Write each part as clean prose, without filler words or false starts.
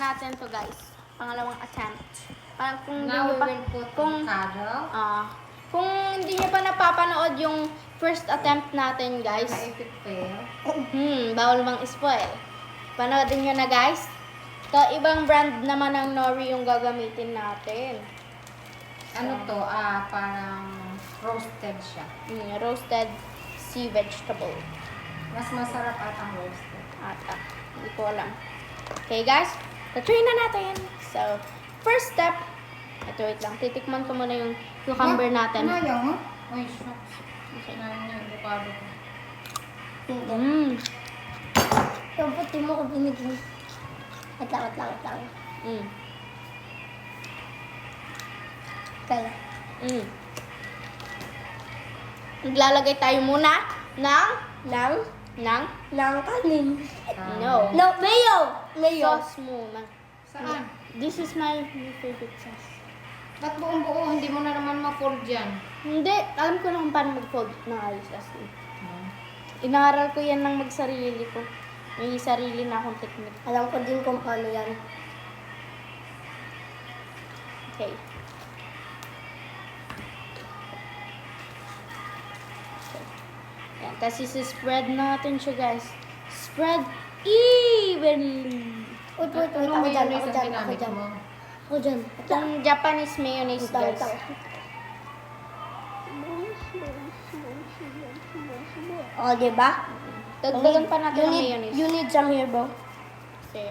natin to guys. Pangalawang attempt. Parang kung hindi Now nyo we pa, will put kung, avocado. kung hindi nyo pa napapanood yung first attempt natin guys. If it fail. Bawal bang spoil. Panoodin nyo na guys. To, ibang brand naman ng nori yung gagamitin natin. Ano to? Parang roasted siya. Roasted sea vegetable. Mas masarap at ang roasted. Ata. Hindi ko alam. Okay guys, try na natin. So, first step. Ito, wait lang. Titikman ko muna yung cucumber natin. Ayaw mo? Ay, shucks. Okay. Ayaw niya yung avocado ko. Yung puti mo ko binigyan. At lang. Kaya. Naglalagay tayo muna ng Kanin. no. No, mayo. Sauce muna. Saan? This is my favorite sauce. Ba't buong-buo? Hindi mo na naman ma-fold dyan. Hindi, alam ko na kung paano mag-fold ng ayos kasi. Inaral ko yan ng magsarili ko. May sarili na akong technique. Alam ko din kung paano yan. Okay. Yan, tapos isi-spread natin siya guys. Spread evenly. Wait. Anong Ako mayonnaise ang dyan. ginamit mo? Ako dyan. Itong Japanese mayonnaise guys. O, diba? Dagdagan pa natin ng mayonnaise. You need some here, bro. Kasi,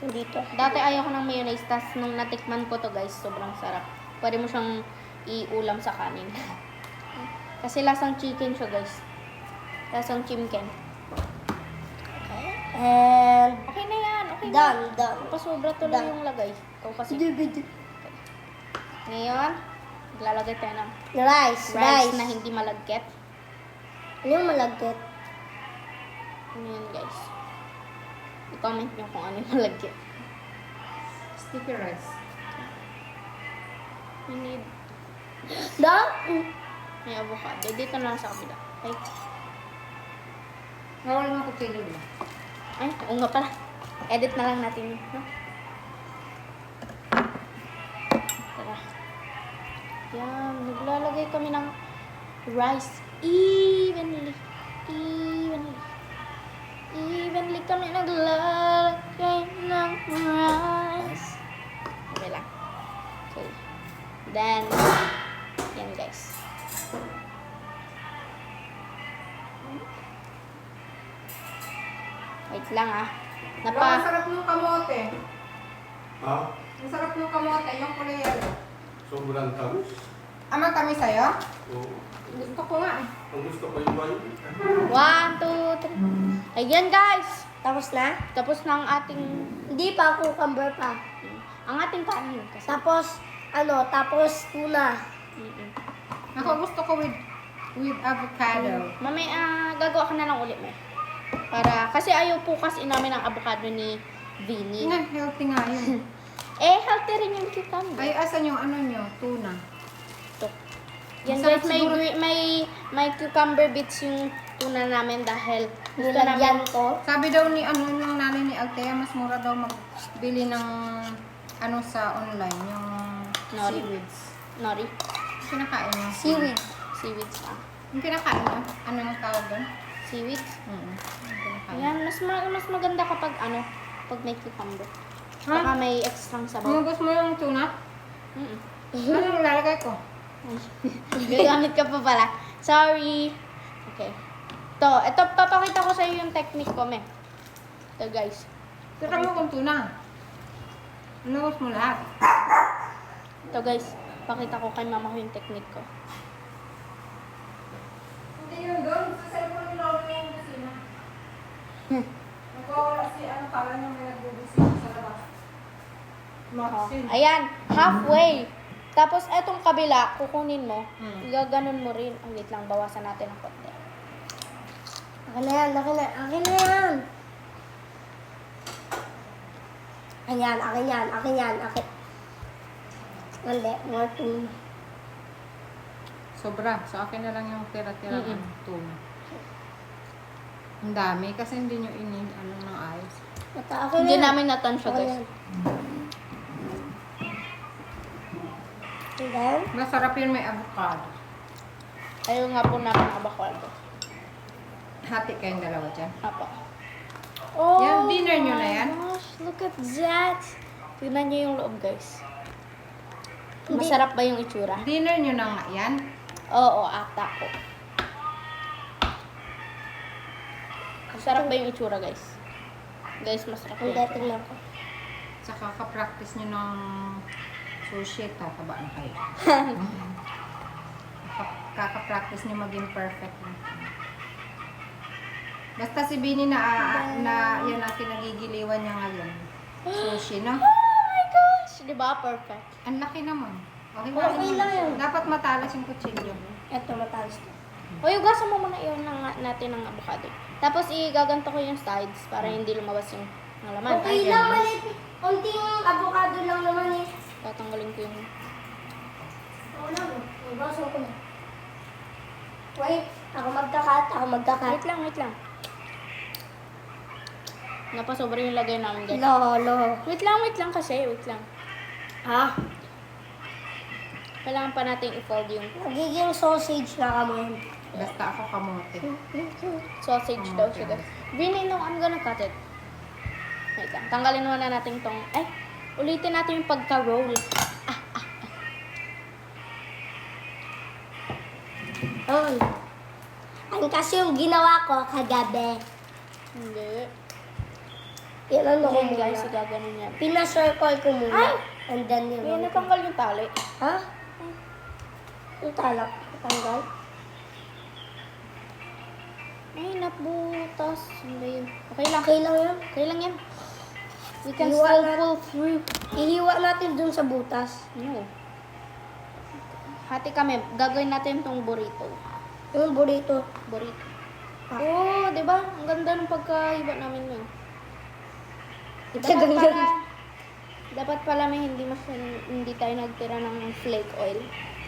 Dito. dati ayaw ko ng mayonnaise, tapos nung natikman ko to guys, sobrang sarap. Pwede mo siyang iulam sa kanin. Kasi lasang chicken siya guys. Lasang chimken. And Okay na yan, okay na. done. Pasobra tuloy Done. yung lagay. Ikaw kasi. Video. Ngayon, maglalagay tayo ng Rice. rice na hindi malagkit. Ano yung malagkit? Ano yan guys. I-comment nyo kung ano yung malagkit. Sticky rice. We need, may avocado. Dito na lang sa kabila. Okay. Nawala mo kutsilyo ba? Ay, oo nga pala. Edit na lang natin yun. No? Tara. Yan. Naglalagay kami ng rice evenly. Evenly kami naglalagay ng rice. Okay lang. Okay. Then, yan guys. Wait lang ah. Ang sarap ng kamote. Ha? Ang sarap ng kamote, yung kulay yellow. Sobrang tamis. Ama kami sa'yo? Oo. Gusto ko nga eh. Ang gusto ko yung mayo. 1, 2, 3. Ayan guys. Tapos na? Tapos na ang ating Hindi pa, cucumber pa. kanin. Kasi, Tapos tuna. Ako gusto ko with avocado. mamaya gagawa ka na lang ulit mo. Kasi ayaw po kasi namin ang avocado ni Vinny. Nga, healthy nga yun. Healthy rin yung cucumber. Ay, asan yung ano nyo? Tuna. Ito. Yan Masarap guys, siguro- may cucumber bits yung tuna namin dahil gusto Nilagyan namin ko. Sabi daw ni yung nanay ni Althea, mas mura daw magbili ng sa online, yung Nori. seaweeds. nori. Kinakain nyo? Seaweed. Seaweeds ah. Yung kinakain nyo? Ano yung tawag doon? Seaweeds. Yung kinakain. Ayan, mas maganda kapag pag may cucumber. Ha? Baka may extrang sabaw. Umubos mo yung tuna? Mm-mm. Ano yung lalagay ko? Gagamit ka pa pala. Sorry. Okay. Ito papakita ko sa iyo yung technique ko, me. Ito, guys. Tira mo kung tuna. Umubos mo lahat. Ito, guys. Pakita ko kay mama ko yung technique ko. Hindi yun doon. Sa cellphone ni Lolo yung busina. Nagkawala si pala niya may nagbubusina sa labas. Maxine. Ayan. Halfway. Tapos, etong kabila, kukunin mo. Hmm. Gaganon mo rin. Ang wait lang, bawasan natin ng konti. Akin na yan. Akin yan. Hindi, more tuna. Sobra. Sa akin na lang yung tira-tira ng tuna. Ang dami kasi hindi nyo ng ayos. Mata ako Hindi na. namin natansya Ako guys. yan. And then, Masarap yun, may avocado. Ayaw nga po namin avocado. Hati kayong dalawa dyan. Apo. Oh, Yan, dinner nyo na yan? Gosh, look at that. Tignan nyo yung loob guys. Hindi. Masarap ba yung itsura? Dinner nyo na nga yan. Oo, ata po. Masarap ba yung itsura guys? Guys, masarap yung hindi, itsura. tingnan ko. Saka ka-practice nyo ng sushi, tataba na kayo. Kaka-practice nyo maging perfect na. Basta si Bini na yan ang kinagigiliwan niya ngayon. Sushi, no? Oh my gosh! Di ba? Perfect. Ang laki naman. Okay, Okay lang yun. Dapat matalas yung kutsilyo. Ito, matalas to. O, yung gasa mo muna yun natin ng avocado. Tapos, igaganto ko yung sides para hindi lumabas yung laman. Okay lang, maliit. Kunting avocado lang naman eh. Tatanggalin ko yung... Ako lang, ibaso ko na. Wait, ako magkakat. Wait lang. Napasobra yung lagay namin guys. Lolo. Wait lang kasi. Wait lang. Ha? Kailangan pa natin i-fold yung Nagiging sausage na kami. Basta ako kamote. sausage daw siya guys. Vinny, no, I'm gonna cut it. Wait lang. Tanggalin muna natin tong... Ay! Ulitin natin yung pagka-roll. Ay. Ang kasi yung ginawa ko kagabi. Hindi. Yan ano ko Ayan guys, muna. gaganon yan. Pinacircle ko muna. Ay! And then Ayan, yun. natanggal yung tali. Ha? Yung talak. Tanggal. Ay, nabutas. Hindi yun. Okay lang. Okay lang yan. Okay lang yan. We can Iwan still na- pull through. Ihiwa natin dun sa butas. No. Hati kami. Gagawin natin tong burrito. Yung burrito. Burrito. Ah. Oo, di ba? Ang ganda ng pagkaiba namin yun. Itagal yun. Dapat pala may hindi tayo nagtira ng flake oil.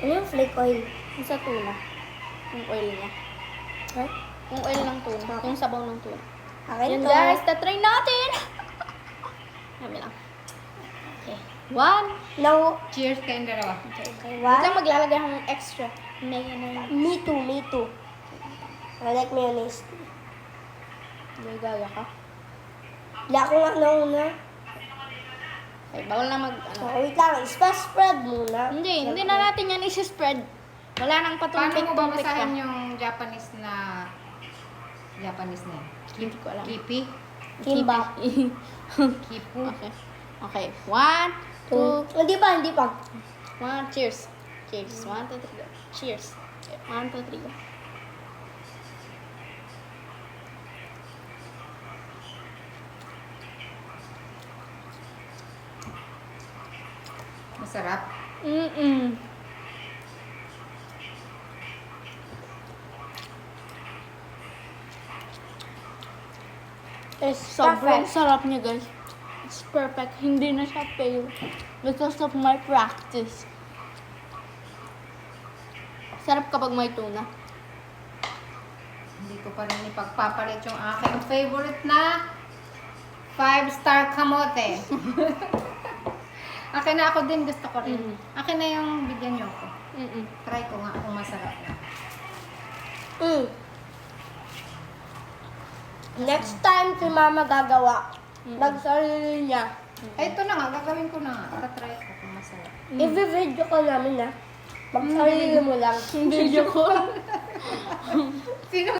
Ano yung flake oil? Yung sa tuna. Yung oil niya. Ha? Yung oil ng tuna. Yung sabaw ng tuna. Akin Yan to. guys, tatry natin! Kami lang. Okay. One. No. Cheers kayong dalawa. Okay, Wait what? lang, maglalagay akong extra. Mayonnaise. Me too. I like mayonnaise. May gaga ka. Wala ko nga nauna. Okay, bawal na mag... So, wait lang. Spread muna. Hindi na natin yan isi-spread. Wala nang Paano mo patumpik-tumpik ka. babasahin yung Japanese na yan? Hindi ko alam. Kipi? Kimba. Kipu? Okay. Okay. One, two, Hindi pa. one. Cheers. Cheers. 1, 2, 3, go. Cheers. 1, 2, 3, go. Masarap. Mm-mm. It's Sobrang perfect. sarap niya, guys. It's perfect. Hindi na siya fail because of my practice. Sarap kapag may tuna. Hindi ko pa rin ipagpapalit yung aking favorite na 5-star kamote. Akin na, ako din gusto ko rin. Mm. Akin na yung bigyan niyo ko. Mm-mm. Try ko nga kung masarap na. Next time si Mama gagawa. Mm-mm. Nagsarili niya. Ay, ito na nga, gagawin ko na nga. Tatry ko kung masarap. I-video ko namin na. Magsarili mo lang. Video ko. Sino